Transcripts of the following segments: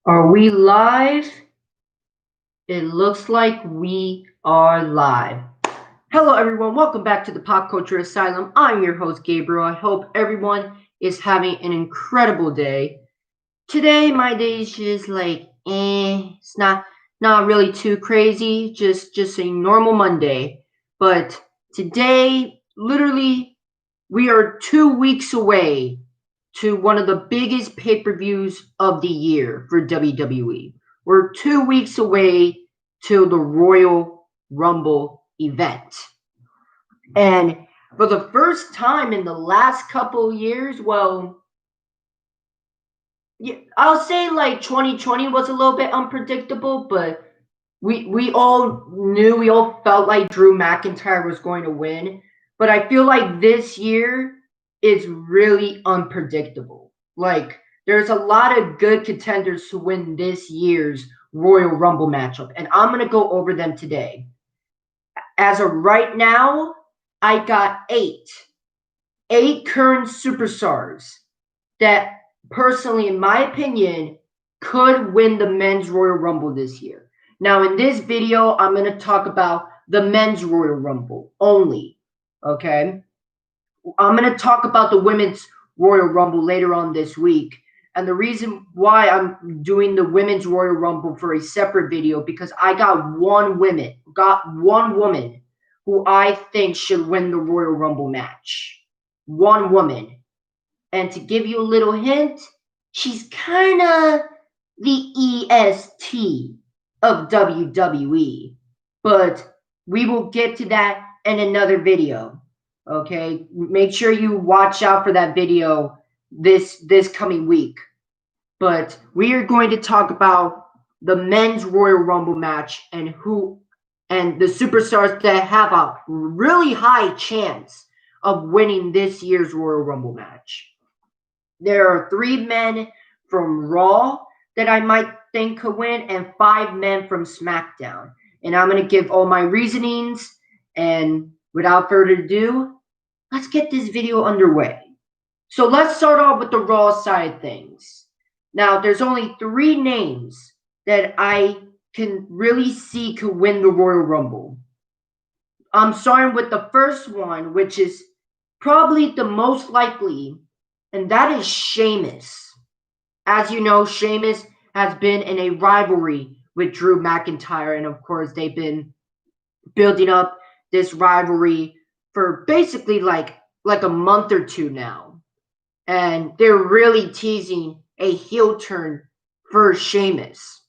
Are we live? It looks like we are live. Hello, everyone. Welcome back to the Pop Culture Asylum. I'm your host, Gabriel. I hope everyone is having an incredible day. Today, my day is just like, It's not really too crazy. Just a normal Monday. But today, literally, we are 2 weeks away to one of the biggest pay-per-views of the year for WWE. We're 2 weeks away to the Royal Rumble event. And for the first time in the last couple years, well, yeah, I'll say like 2020 was a little bit unpredictable, but we all knew, we all felt like Drew McIntyre was going to win. But I feel like this year is really unpredictable. Like there's a lot of good contenders to win this year's Royal Rumble matchup, and I'm gonna go over them today. As of right now, I got eight current superstars that personally, in my opinion, could win the men's Royal Rumble this year. Now, in this video, I'm going to talk about the men's Royal Rumble only. Okay? I'm going to talk about the women's Royal Rumble later on this week. And the reason why I'm doing the women's Royal Rumble for a separate video, because I got one woman who I think should win the Royal Rumble match. One woman. And to give you a little hint, she's kind of the EST of WWE. But we will get to that in another video. Okay? Make sure you watch out for that video this coming week. But we are going to talk about the men's Royal Rumble match and the superstars that have a really high chance of winning this year's Royal Rumble match. There are 3 men from Raw that I might think could win and 5 men from Smackdown. And I'm going to give all my reasonings. And without further ado, let's get this video underway. So let's start off with the Raw side of things. Now, there's only 3 names that I can really see could win the Royal Rumble. I'm starting with the first one, which is probably the most likely, and that is Sheamus. As you know, Sheamus has been in a rivalry with Drew McIntyre, and of course, they've been building up this rivalry for basically like a month or 2 now. And they're really teasing a heel turn for Sheamus.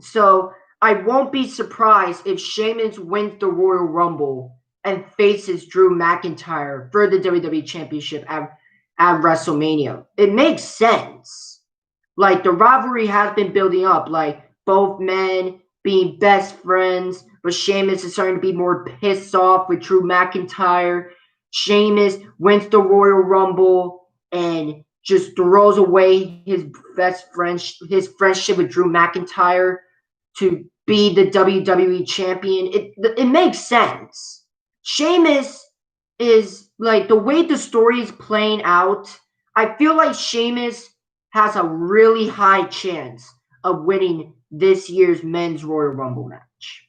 So I won't be surprised if Sheamus wins the Royal Rumble and faces Drew McIntyre for the WWE Championship at WrestleMania. It makes sense. Like the rivalry has been building up, like both men being best friends, but Sheamus is starting to be more pissed off with Drew McIntyre. Sheamus wins the Royal Rumble and just throws away his his friendship with Drew McIntyre to be the WWE champion. It makes sense. Sheamus is like, the way the story is playing out, I feel like Sheamus has a really high chance of winning this year's men's Royal Rumble match.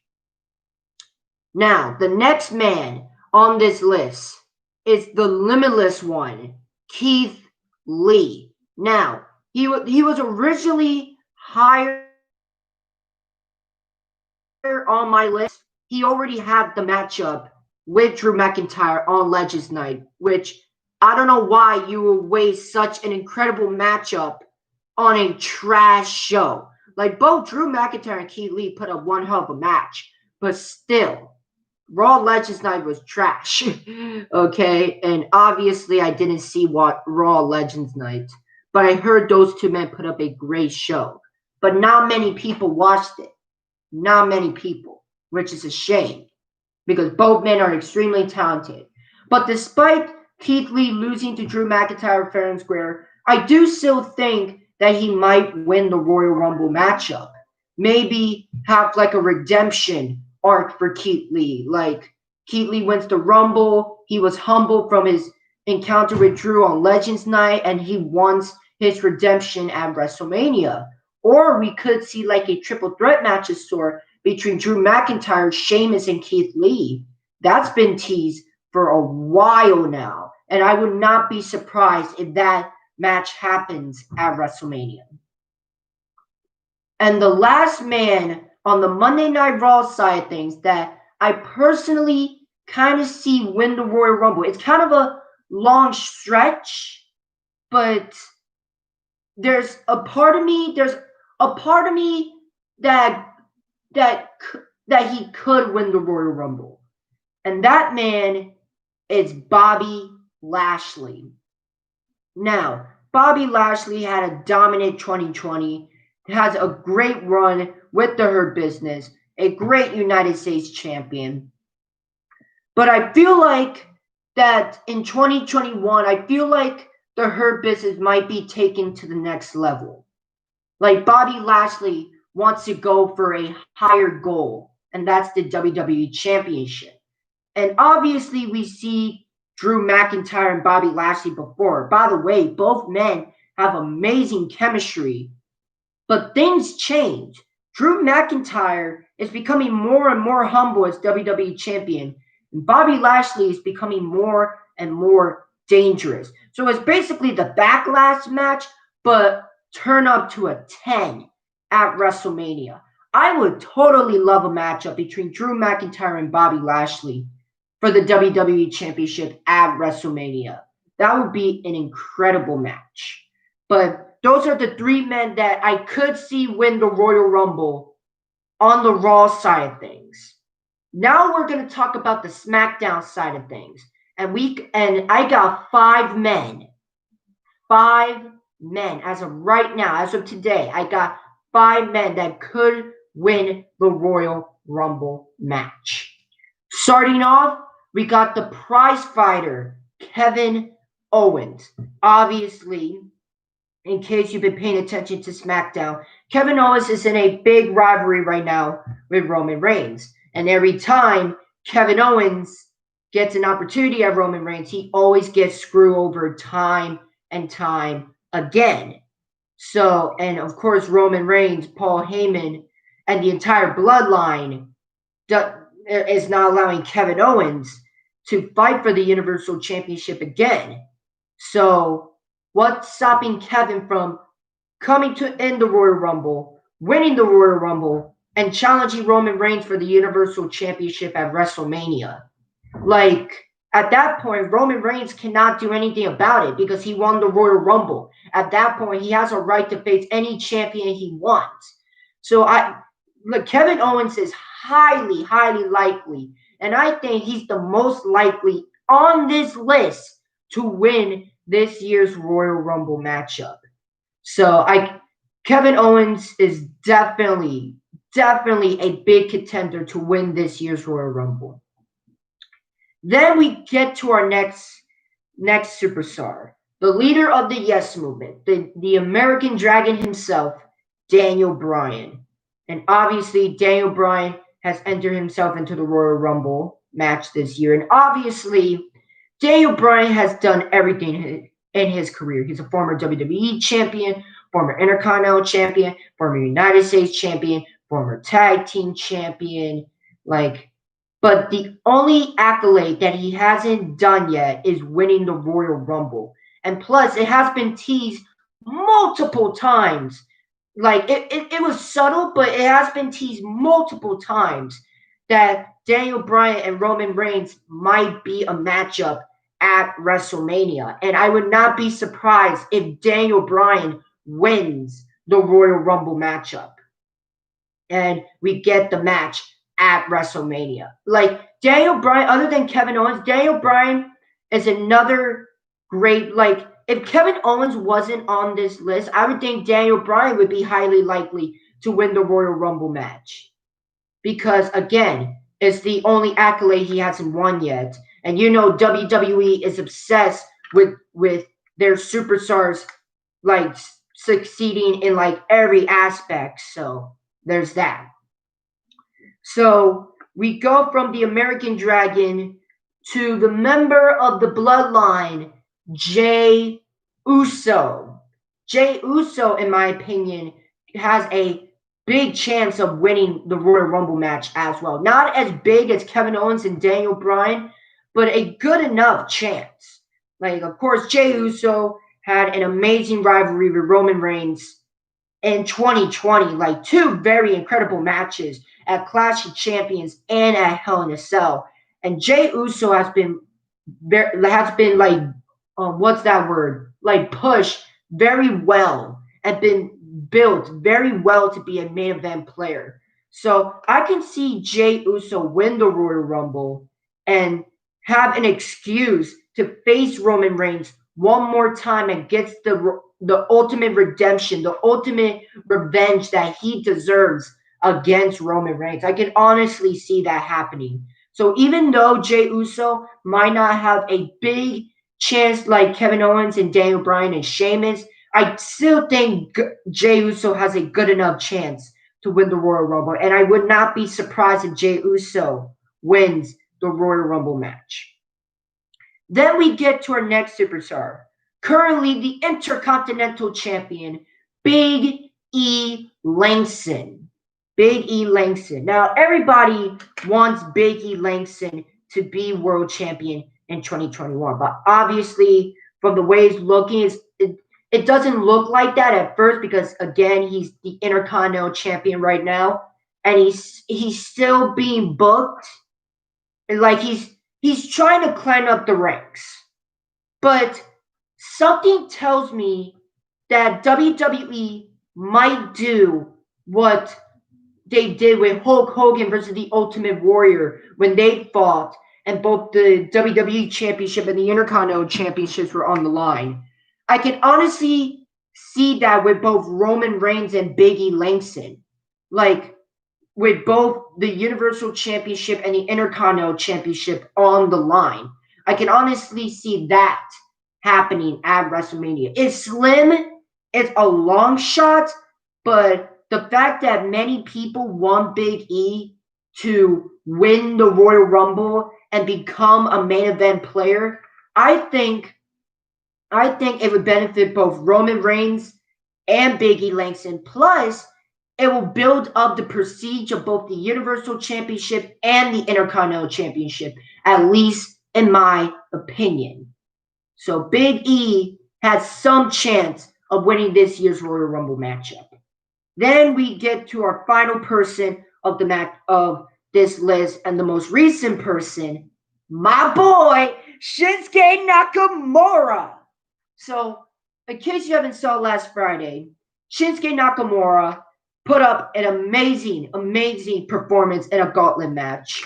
Now, the next man on this list is the limitless one, Keith Lee. Now, he was originally higher on my list. He already had the matchup with Drew McIntyre on Legends Night, which I don't know why you would waste such an incredible matchup on a trash show. Like, both Drew McIntyre and Keith Lee put up one hell of a match, but still, Raw Legends Night was trash. Okay, and obviously I didn't see what Raw Legends Night, but I heard those 2 men put up a great show. But not many people watched it. Not many people, which is a shame, because both men are extremely talented. But despite Keith Lee losing to Drew McIntyre fair and square, I do still think that he might win the Royal Rumble matchup. Maybe have like a redemption arc for Keith Lee. Like, Keith Lee wins the Rumble. He was humbled from his encounter with Drew on Legends Night, and he wants his redemption at WrestleMania. Or we could see like a triple threat match of sort between Drew McIntyre, Sheamus, and Keith Lee. That's been teased for a while now. And I would not be surprised if that match happens at WrestleMania. And the last man on the Monday Night Raw side of things that I personally kind of see win the Royal Rumble. It's kind of a long stretch, but there's a part of me that he could win the Royal Rumble. And that man is Bobby Lashley. Now, Bobby Lashley had a dominant 2020, has a great run with the Hurt Business, a great United States champion. But I feel like that in 2021, I feel like the Hurt Business might be taken to the next level. Like Bobby Lashley wants to go for a higher goal, and that's the WWE Championship. And obviously, we see Drew McIntyre and Bobby Lashley before. By the way, both men have amazing chemistry, but things change. Drew McIntyre is becoming more and more humble as WWE Champion, and Bobby Lashley is becoming more and more dangerous. So it's basically the Backlash match, but turn up to a 10 at WrestleMania. I would totally love a matchup between Drew McIntyre and Bobby Lashley for the WWE Championship at WrestleMania. That would be an incredible match. But those are the three men that I could see win the Royal Rumble on the Raw side of things. Now we're going to talk about the SmackDown side of things. And I got 5 men. 5 men as of right now, as of today. I got 5 men that could win the Royal Rumble match. Starting off, we got the prize fighter, Kevin Owens. Obviously, in case you've been paying attention to SmackDown, Kevin Owens is in a big rivalry right now with Roman Reigns. And every time Kevin Owens gets an opportunity at Roman Reigns, he always gets screwed over time and time again. So, and of course, Roman Reigns, Paul Heyman, and the entire bloodline is not allowing Kevin Owens to fight for the Universal Championship again. So, what's stopping Kevin from coming to end the Royal Rumble, winning the Royal Rumble, and challenging Roman Reigns for the Universal Championship at WrestleMania? Like, at that point, Roman Reigns cannot do anything about it because he won the Royal Rumble. At that point, he has a right to face any champion he wants. So, Kevin Owens is highly, highly likely, and I think he's the most likely on this list to win this year's Royal Rumble matchup. So, Kevin Owens is definitely a big contender to win this year's Royal Rumble. Then we get to our next superstar, the leader of the Yes Movement, the American Dragon himself, Daniel Bryan. And obviously, Daniel Bryan has entered himself into the Royal Rumble match this year. And obviously, Daniel Bryan has done everything in his career. He's a former WWE champion, former Intercontinental champion, former United States champion, former tag team champion. But the only accolade that he hasn't done yet is winning the Royal Rumble. And plus, it has been teased multiple times. It was subtle, but it has been teased multiple times that Daniel Bryan and Roman Reigns might be a matchup at WrestleMania. And I would not be surprised if Daniel Bryan wins the Royal Rumble matchup. And we get the match at WrestleMania. Daniel Bryan, other than Kevin Owens, Daniel Bryan is another great, if Kevin Owens wasn't on this list, I would think Daniel Bryan would be highly likely to win the Royal Rumble match. Because, again, it's the only accolade he hasn't won yet. And you know WWE is obsessed with their superstars, succeeding in, every aspect. So, there's that. So, we go from the American Dragon to the member of the bloodline, Jey Uso. Jey Uso, in my opinion, has a big chance of winning the Royal Rumble match as well. Not as big as Kevin Owens and Daniel Bryan, but a good enough chance. Like, of course, Jey Uso had an amazing rivalry with Roman Reigns in 2020, like two very incredible matches at Clash of Champions and at Hell in a Cell. And Jey Uso has been like, what's that word? Like pushed very well and been built very well to be a main event player. So I can see Jey Uso win the Royal Rumble and have an excuse to face Roman Reigns one more time and gets the ultimate redemption, the ultimate revenge that he deserves against Roman Reigns. I can honestly see that happening. So even though Jey Uso might not have a big chance like Kevin Owens and Daniel Bryan and Sheamus, I still think Jey Uso has a good enough chance to win the Royal Rumble. And I would not be surprised if Jey Uso wins the Royal Rumble match. Then we get to our next superstar, currently the Intercontinental Champion, Big E Langston. Big E Langston. Now, everybody wants Big E Langston to be world champion in 2021, but obviously, from the way it's looking, it doesn't look like that at first because, again, he's the Intercontinental Champion right now, and he's still being booked. Like he's trying to climb up the ranks. But something tells me that WWE might do what they did with Hulk Hogan versus the Ultimate Warrior when they fought and both the WWE Championship and the Intercontinental Championships were on the line. I can honestly see that with both Roman Reigns and Big E Langston. Like, with both the Universal Championship and the Intercontinental Championship on the line. I can honestly see that happening at WrestleMania. It's slim, it's a long shot, but the fact that many people want Big E to win the Royal Rumble and become a main event player, I think it would benefit both Roman Reigns and Big E Langston. Plus, it will build up the prestige of both the Universal Championship and the Intercontinental Championship, at least in my opinion. So Big E has some chance of winning this year's Royal Rumble matchup. Then we get to our final person of the match of this list, and the most recent person, my boy Shinsuke Nakamura. So, in case you haven't saw last Friday, Shinsuke Nakamura put up an amazing performance in a gauntlet match.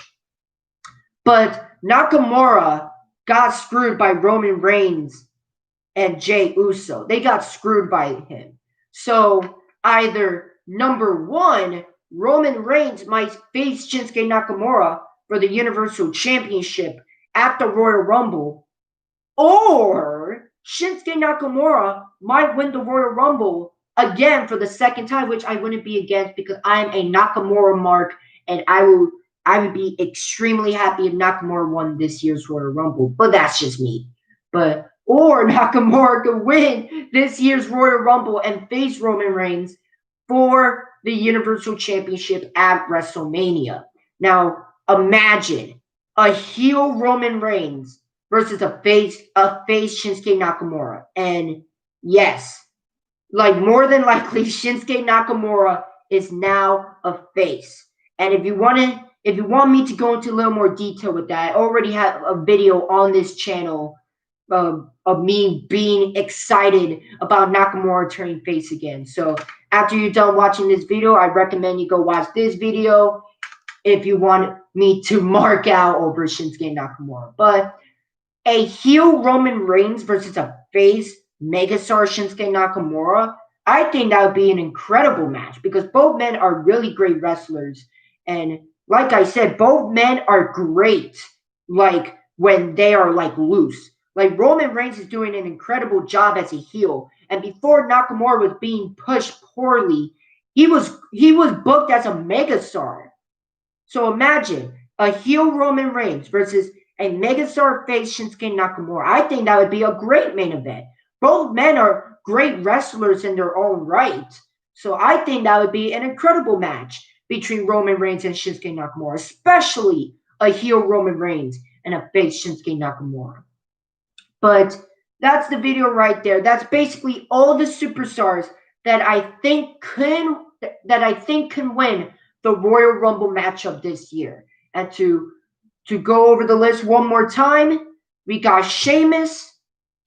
But Nakamura got screwed by Roman Reigns and Jey Uso. They got screwed by him. So either number one, Roman Reigns might face Shinsuke Nakamura for the Universal Championship at the Royal Rumble, or Shinsuke Nakamura might win the Royal Rumble again for the second time, which I wouldn't be against because I'm a Nakamura mark, and I would be extremely happy if Nakamura won this year's Royal Rumble. But that's just me. Or Nakamura could win this year's Royal Rumble and face Roman Reigns for the Universal Championship at WrestleMania. Now, imagine a heel Roman Reigns versus a face Shinsuke Nakamura. And yes, like more than likely, Shinsuke Nakamura is now a face. And if you want me to go into a little more detail with that, I already have a video on this channel of me being excited about Nakamura turning face again. So after you're done watching this video, I recommend you go watch this video if you want me to mark out over Shinsuke Nakamura. But a heel Roman Reigns versus a face megastar Shinsuke Nakamura, I think that would be an incredible match because both men are really great wrestlers. And like I said, both men are great, like when they are like loose. Like Roman Reigns is doing an incredible job as a heel. And before Nakamura was being pushed poorly, he was booked as a megastar. So imagine a heel Roman Reigns versus a megastar face Shinsuke Nakamura. I think that would be a great main event. Both men are great wrestlers in their own right. So I think that would be an incredible match between Roman Reigns and Shinsuke Nakamura, especially a heel Roman Reigns and a face Shinsuke Nakamura. But that's the video right there. That's basically all the superstars that I think can win the Royal Rumble matchup this year. And to go over the list one more time, we got Sheamus,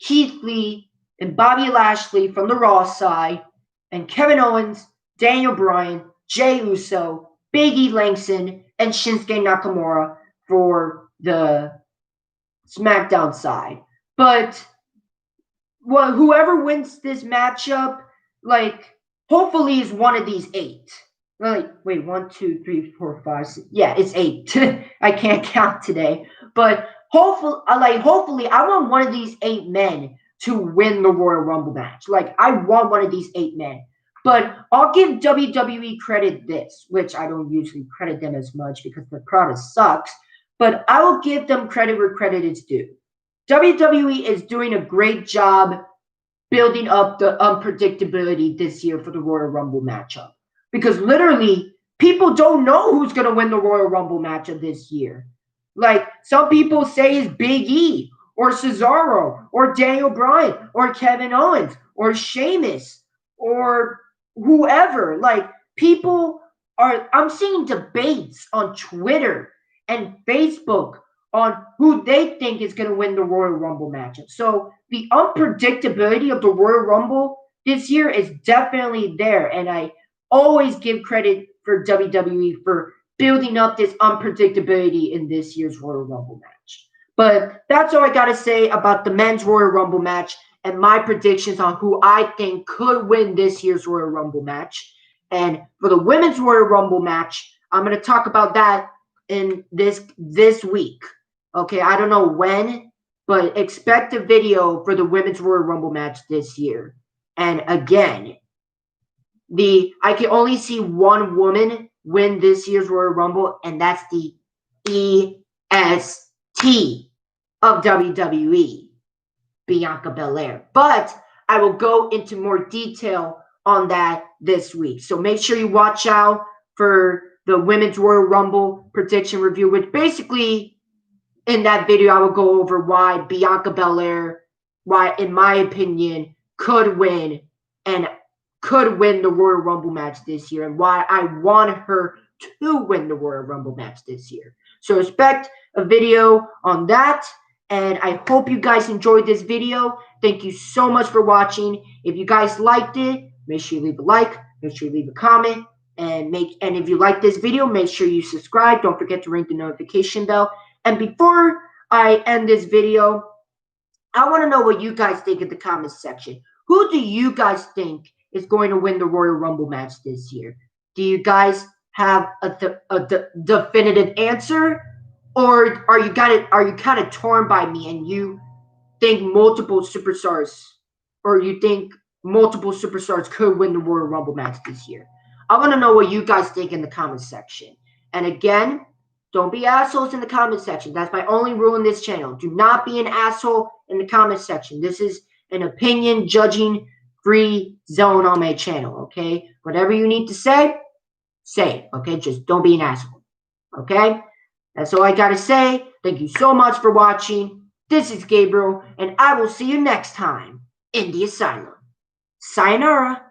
Keith Lee, and Bobby Lashley from the Raw side, and Kevin Owens, Daniel Bryan, Jey Uso, Big E Langston, and Shinsuke Nakamura for the SmackDown side. But whoever wins this matchup, hopefully is one of these 8. Wait, 1, 2, 3, 4, 5, 6. Yeah, it's 8. I can't count today. But hopefully, I want one of these 8 men to win the Royal Rumble match. I want one of these 8 men. But I'll give WWE credit this, which I don't usually credit them as much because the product sucks. But I will give them credit where credit is due. WWE is doing a great job building up the unpredictability this year for the Royal Rumble matchup. Because literally, people don't know who's going to win the Royal Rumble matchup this year. Some people say it's Big E, or Cesaro, or Daniel Bryan, or Kevin Owens, or Sheamus, or whoever. I'm seeing debates on Twitter and Facebook on who they think is going to win the Royal Rumble matchup. So the unpredictability of the Royal Rumble this year is definitely there. And I always give credit for WWE for building up this unpredictability in this year's Royal Rumble match. But that's all I got to say about the men's Royal Rumble match and my predictions on who I think could win this year's Royal Rumble match. And for the women's Royal Rumble match, I'm going to talk about that in this week. Okay, I don't know when, but expect a video for the women's Royal Rumble match this year. And again, I can only see one woman win this year's Royal Rumble, and that's the EST of WWE, Bianca Belair. But I will go into more detail on that this week. So make sure you watch out for the women's Royal Rumble prediction review, which basically in that video I will go over why Bianca Belair, in my opinion, could win the Royal Rumble match this year, and why I want her to win the Royal Rumble match this year. So expect a video on that, and I hope you guys enjoyed this video. Thank you so much for watching. If you guys liked it, make sure you leave a like, make sure you leave a comment, and if you like this video, make sure you subscribe. Don't forget to ring the notification bell. And before I end this video, I want to know what you guys think in the comments section. Who do you guys think is going to win the Royal Rumble match this year? Do you guys have a definitive answer, or are you kind of torn by me and you think multiple superstars could win the Royal Rumble match this year? I want to know what you guys think in the comments section. And again, don't be assholes in the comment section. That's my only rule in this channel. Do not be an asshole in the comment section. This is an opinion judging free zone on my channel, okay? Whatever you need to say, okay? Just don't be an asshole, okay? That's all I got to say. Thank you so much for watching. This is Gabriel, and I will see you next time in the asylum. Sayonara.